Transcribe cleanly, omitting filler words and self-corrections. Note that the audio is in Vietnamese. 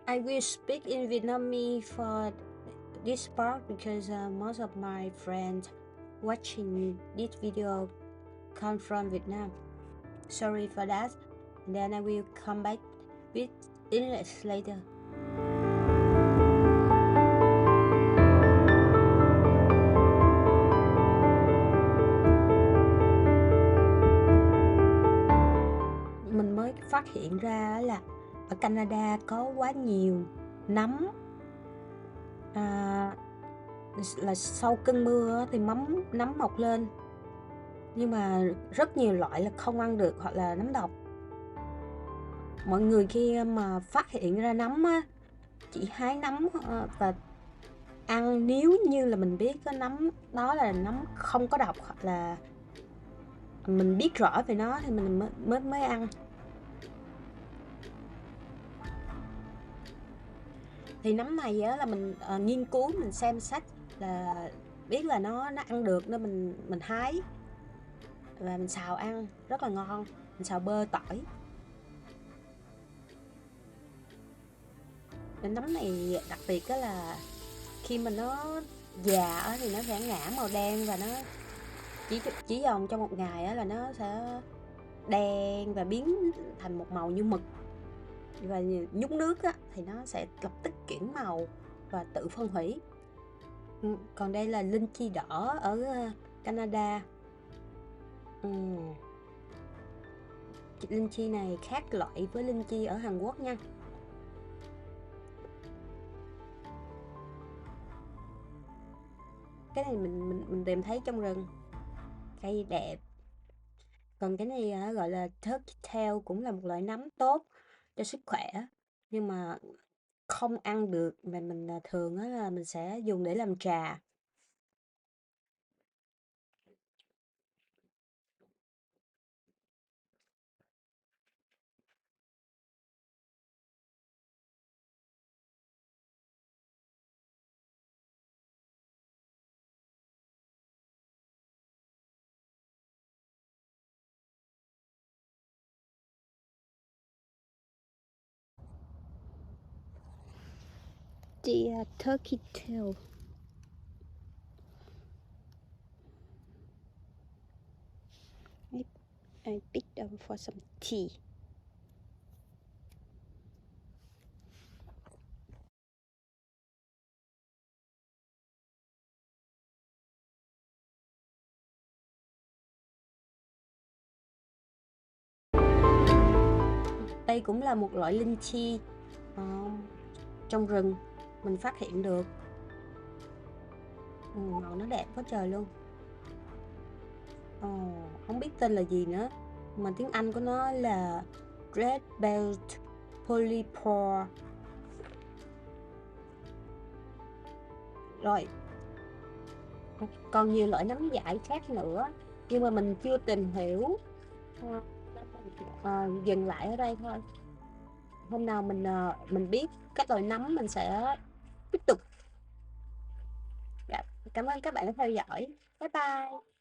I will speak in Vietnamese for this part because most of my friends watching this video come from Vietnam. Sorry for that. And then I will come back with English later. Mình mới phát hiện ra là ở Canada có quá nhiều nấm, là sau cơn mưa thì nấm mọc lên, nhưng mà rất nhiều loại là không ăn được hoặc là nấm độc. Mọi người khi mà phát hiện ra nấm á, chỉ hái nấm và ăn nếu như là mình biết cái nấm đó là nấm không có độc, hoặc là mình biết rõ về nó thì mình mới ăn. Thì nấm này á, là mình nghiên cứu, mình xem sách là biết là nó ăn được nên mình hái và mình xào ăn rất là ngon. Mình xào bơ tỏi. Cái nấm này đặc biệt đó là khi mà nó già thì nó sẽ ngả màu đen, và nó chỉ vòng trong một ngày là nó sẽ đen và biến thành một màu như mực, và nhúng nước thì nó sẽ lập tức chuyển màu và tự phân hủy. Còn đây là linh chi đỏ ở Canada. Linh chi này khác loại với linh chi ở Hàn Quốc nha. Cái này mình tìm thấy trong rừng, cây đẹp. Còn cái này gọi là turkey tail, cũng là một loại nấm tốt cho sức khỏe, nhưng mà không ăn được, mà mình thường là mình sẽ dùng để làm trà. The turkey tail. I picked them for some tea. Đây cũng là một loại linh chi trong rừng mình phát hiện được. Màu nó đẹp quá trời luôn. Không biết tên là gì nữa, mà tiếng Anh của nó là Red Belt Polypore. Rồi, còn nhiều loại nấm dại khác nữa, nhưng mà mình chưa tìm hiểu. Dừng lại ở đây thôi. Hôm nào mình biết các loại nấm mình sẽ tiếp tục. Cảm ơn các bạn đã theo dõi. Bye bye.